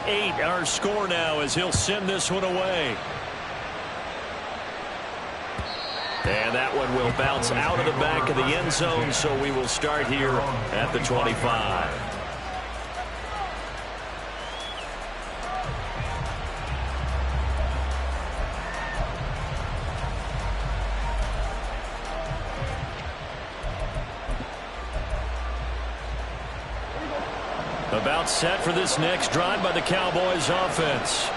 28 our score now as he'll send this one away. And that one will bounce out of the back of the end zone, so we will start here at the 25. About set for this next drive by the Cowboys offense.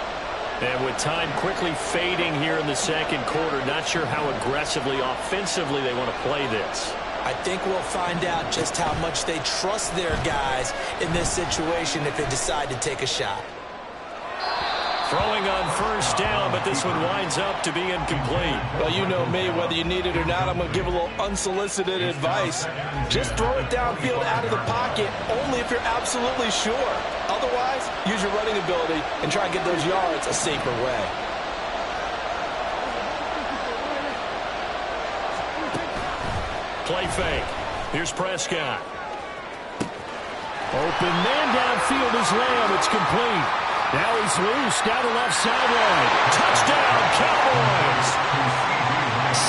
And with time quickly fading here in the second quarter, not sure how aggressively, offensively they want to play this. I think we'll find out just how much they trust their guys in this situation if they decide to take a shot. Throwing on first down, but this one winds up to be incomplete. Well, you know me, whether you need it or not, I'm going to give a little unsolicited advice. Just throw it downfield out of the pocket, only if you're absolutely sure. Otherwise, use your running ability and try and get those yards a safer way. Play fake. Here's Prescott. Open man downfield is Lamb. It's complete. Now he's loose down the left sideline. Touchdown, Cowboys!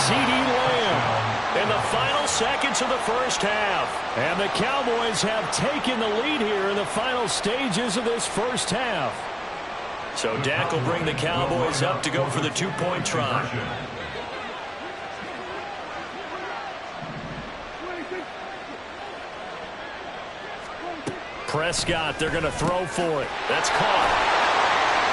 CeeDee Lamb in the final seconds of the first half. And the Cowboys have taken the lead here in the final stages of this first half. So Dak will bring the Cowboys up to go for the two-point try. Prescott, they're going to throw for it. That's caught.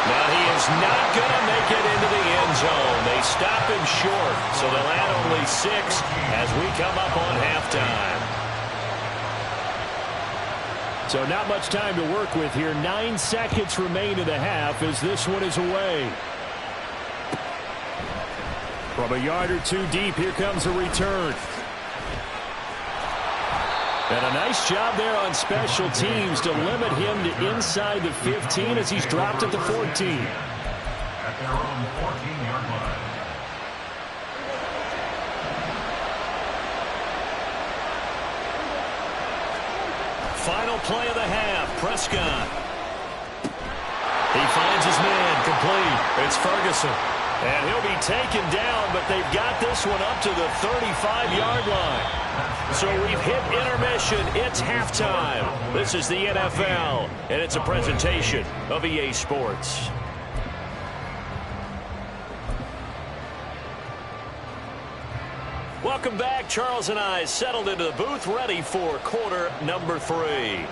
Now he is not going to make it into the end zone. They stop him short, so they'll add only 6 as we come up on halftime. So not much time to work with here. 9 seconds remain in the half as this one is away. From a yard or two deep, here comes a return. And a nice job there on special teams to limit him to inside the 15 as he's dropped at the 14. At their own 14-yard line. Final play of the half, Prescott. He finds his man, complete. It's Ferguson. And he'll be taken down, but they've got this one up to the 35-yard line. So we've hit intermission. It's halftime. This is the NFL, and it's a presentation of EA Sports. Welcome back. Charles and I settled into the booth, ready for quarter number 3.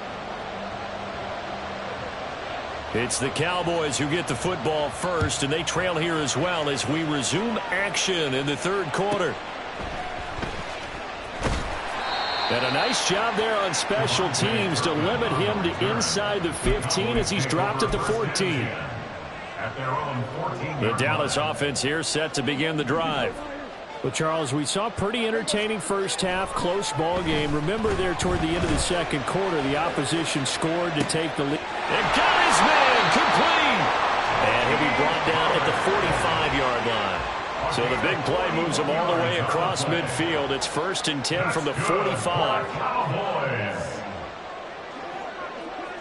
It's the Cowboys who get the football first, and they trail here as well as we resume action in the third quarter. And a nice job there on special teams to limit him to inside the 15 as he's dropped at the 14. At their own 14. The Dallas offense here set to begin the drive. Well, Charles, we saw a pretty entertaining first half, close ball game. Remember there toward the end of the second quarter, the opposition scored to take the lead. And got his man complete. And he'll be brought down at the 45-yard line. So the big play moves him all the way across midfield. It's 1st and 10 from the 45. Cowboys.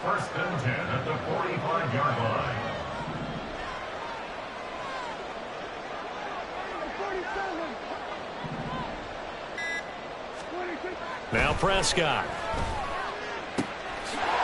1st and 10 at the 45-yard line. Now Prescott.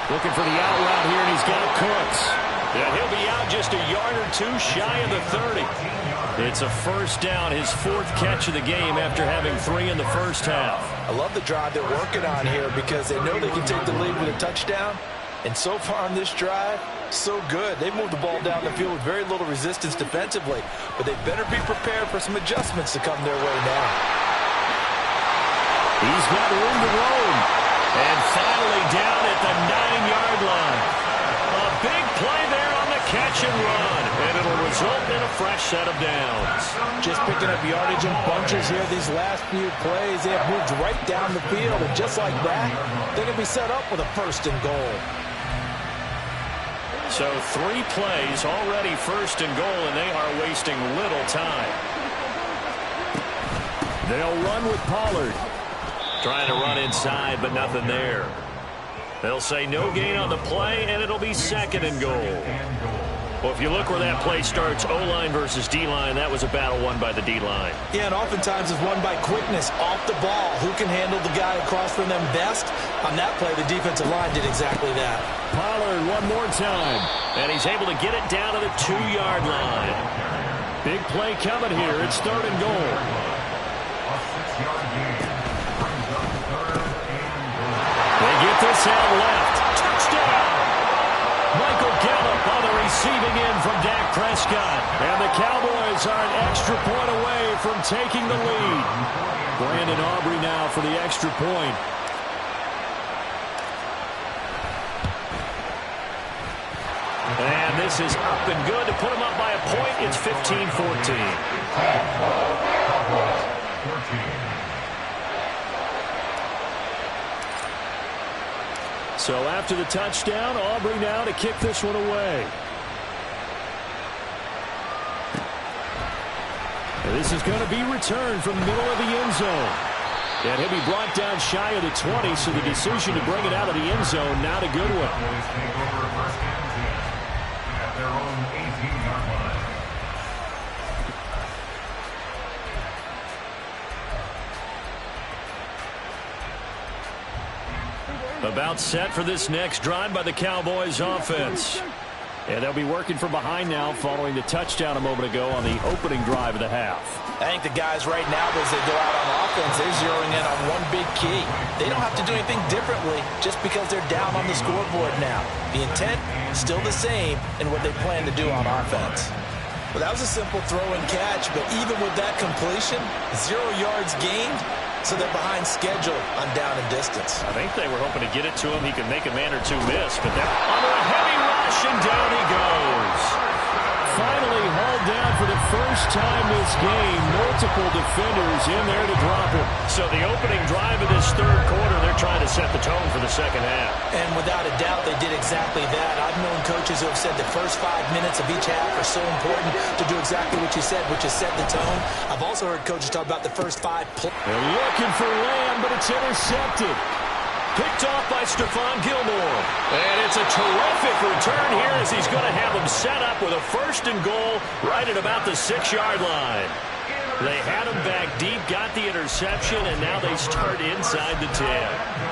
Looking for the out route here, and he's got Cooks. Yeah, he'll be out just a yard or 2 shy of the 30. It's a first down, his 4th catch of the game after having 3 in the first half. I love the drive they're working on here because they know they can take the lead with a touchdown. And so far on this drive, so good. They've moved the ball down the field with very little resistance defensively. But they better be prepared for some adjustments to come their way now. He's got room to roam. And finally down at the 9-yard line. A big play there on the catch and run. And it'll result in a fresh set of downs. Just picking up yardage in bunches here these last few plays. They have moved right down the field. And just like that, they can be set up with a 1st and goal. So 3 plays already 1st and goal, and they are wasting little time. They'll run with Pollard. Trying to run inside, but nothing there. They'll say no gain on the play, and it'll be 2nd and goal. Well, if you look where that play starts, O-line versus D-line, that was a battle won by the D-line. Yeah, and oftentimes it's won by quickness off the ball. Who can handle the guy across from them best? On that play, the defensive line did exactly that. Pollard one more time. And he's able to get it down to the 2-yard line. Big play coming here. It's 3rd and goal. They get this out left. Touchdown! Michael Gallup on the receiving end from Dak Prescott. And the Cowboys are an extra point away from taking the lead. Brandon Aubrey now for the extra point. And this is up and good to put them up by a point. It's 15-14. So after the touchdown, Aubrey now to kick this one away. And this is going to be returned from the middle of the end zone. And he'll be brought down shy of the 20, so the decision to bring it out of the end zone, not a good one. About set for this next drive by the Cowboys offense. And they'll be working from behind now following the touchdown a moment ago on the opening drive of the half. I think the guys right now, as they go out on offense, they're zeroing in on one big key. They don't have to do anything differently just because they're down on the scoreboard now. The intent is still the same in what they plan to do on offense. Well, that was a simple throw and catch, but even with that completion, 0 yards gained, so they're behind schedule on down and distance. I think they were hoping to get it to him. He could make a man or two miss, but that under a heavy rush, and down he goes. Finally hauled down for the first time this game. Multiple defenders in there to drop him. So the opening drive of this 3rd quarter, they're trying to set the tone for the 2nd half. And without a doubt, they did exactly that. I've known coaches who have said the first 5 minutes of each half are so important to do exactly what you said, which is set the tone. I've also heard coaches talk about the first 5 plays. They're looking for Lamb, but it's intercepted. Picked off by Stephon Gilmore. And it's a terrific return here as he's going to have them set up with a 1st and goal right at about the 6-yard line. They had him back deep, got the interception, and now they start inside the 10.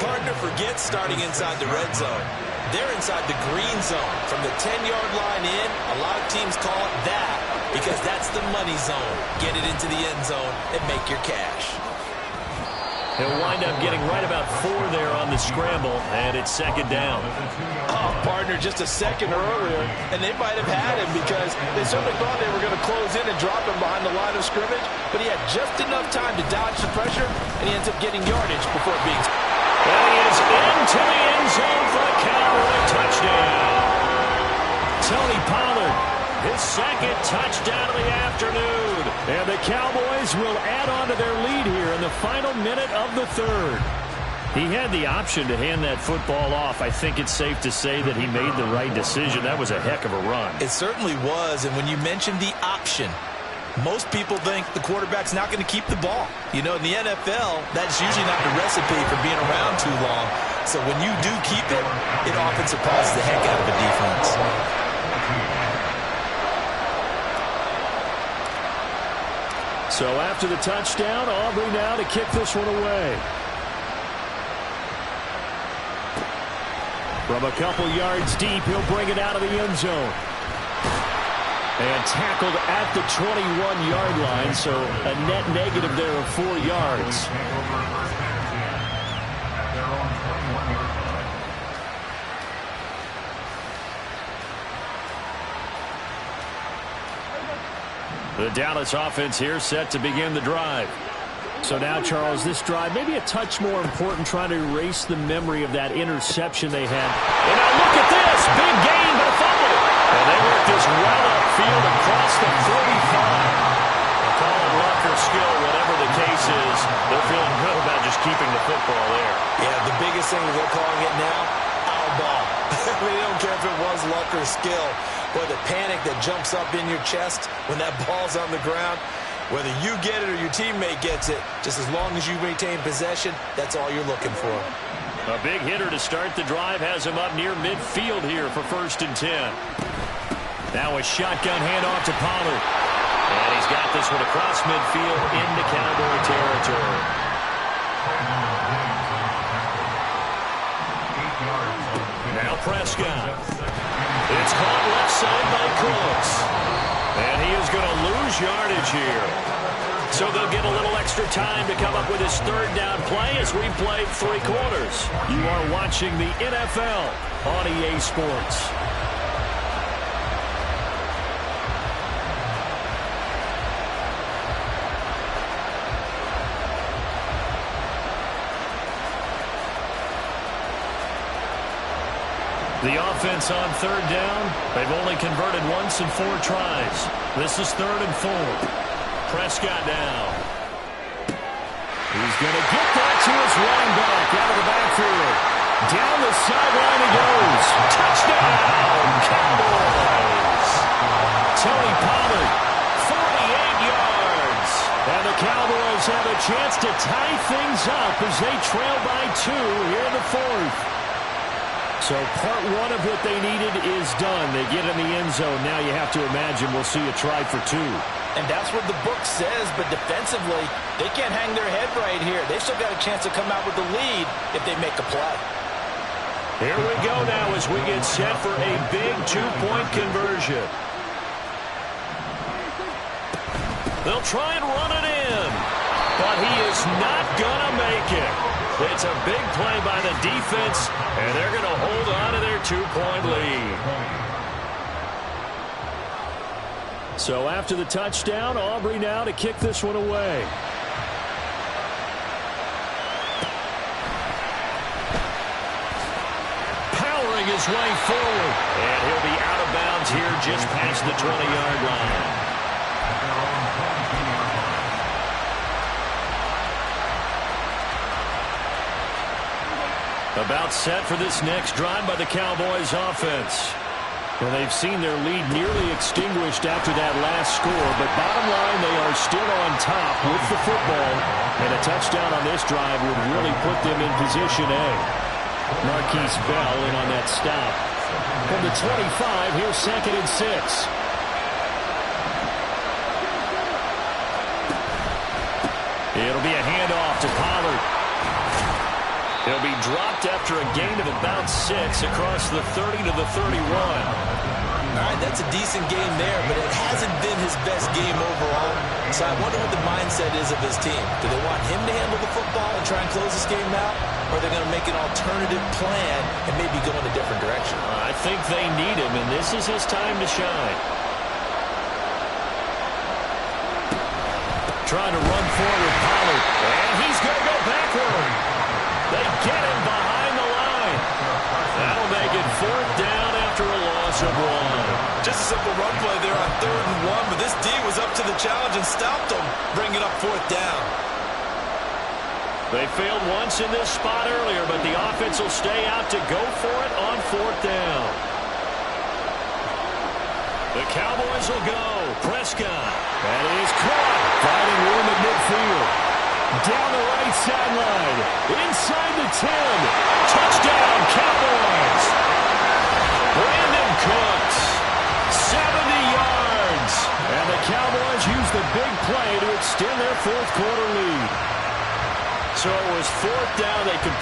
Partner forgets starting inside the red zone. They're inside the green zone. From the 10-yard line in, a lot of teams call it that because that's the money zone. Get it into the end zone and make your cash. He'll wind up getting right about 4 there on the scramble, and it's 2nd down. Oh, partner, just a second earlier, and they might have had him because they certainly thought they were going to close in and drop him behind the line of scrimmage, but he had just enough time to dodge the pressure, and he ends up getting yardage before being... And he is into the end zone for a Cowboy touchdown. Tony Pollard, his 2nd touchdown of the afternoon. And the Cowboys will add on to their lead here in the final minute of the 3rd. He had the option to hand that football off. I think it's safe to say that he made the right decision. That was a heck of a run. It certainly was, and when you mentioned the option, most people think the quarterback's not going to keep the ball. You know, in the NFL, that's usually not the recipe for being around too long. So when you do keep it, it often surprises the heck out of a defense. So after the touchdown, Aubrey now to kick this one away. From a couple yards deep, he'll bring it out of the end zone. And tackled at the 21-yard line, so a net negative there of 4 yards. The Dallas offense here set to begin the drive. So now, Charles, this drive maybe a touch more important, trying to erase the memory of that interception they had. And now look at this. Big gain, but a fumble. And they work this well upfield across the 45. They'll call it luck or skill, whatever the case is. They're feeling good about just keeping the football there. Yeah, the biggest thing that they're calling it now, our ball. They don't care if it was luck or skill. Boy, the panic that jumps up in your chest when that ball's on the ground, whether you get it or your teammate gets it, just as long as you retain possession, that's all you're looking for. A big hitter to start the drive has him up near midfield here for 1st and 10. Now a shotgun handoff to Pollard. And he's got this one across midfield into Cowboy territory. Now Prescott. It's caught left side by Cooks. And he is going to lose yardage here. So they'll get a little extra time to come up with his 3rd down play as we play 3 quarters. You are watching the NFL on EA Sports. The offense on 3rd down. They've only converted once in 4 tries. This is 3rd and 4. Prescott now. He's going to get that to his running back out of the backfield. Down the sideline he goes. Touchdown, Cowboys. Tony Pollard, 48 yards. And the Cowboys have a chance to tie things up as they trail by 2 here in the 4th. So part 1 of what they needed is done. They get in the end zone. Now you have to imagine we'll see a try for 2. And that's what the book says, but defensively, they can't hang their head right here. They've still got a chance to come out with the lead if they make a play. Here we go now as we get set for a big 2-point conversion. They'll try and run it in, but he is not going to make it. It's a big play by the defense, and they're going to hold on to their 2-point lead. So after the touchdown, Aubrey now to kick this one away. Powering his way forward. And he'll be out of bounds here just past the 20-yard line. About set for this next drive by the Cowboys offense. Well, they've seen their lead nearly extinguished after that last score, but bottom line, they are still on top with the football, and a touchdown on this drive would really put them in position A. Marquise Bell in on that stop. From the 25, here's 2nd and 6. It'll be a handoff to Pollard. He'll be dropped after a gain of about 6 across the 30 to the 31. All right, that's a decent game there, but it hasn't been his best game overall. So I wonder what the mindset is of his team. Do they want him to handle the football and try and close this game out? Or are they going to make an alternative plan and maybe go in a different direction? I think they need him, and this is his time to shine. Trying to run forward with Pollard, and he's going to go backward. They get him behind the line. That'll make it 4th down after a loss of 1. Just a simple run play there on 3rd and 1, but this D was up to the challenge and stopped them, bringing up 4th down. They failed once in this spot earlier, but the offense will stay out to go for it on 4th down. The Cowboys will go. Prescott. That is caught. Finding room at midfield. Down the right sideline. Inside the 10. Touchdown, Cowboys. Brandon Cooks. 70 yards. And the Cowboys use the big play to extend their 4th quarter lead. So it was 4th down. They completed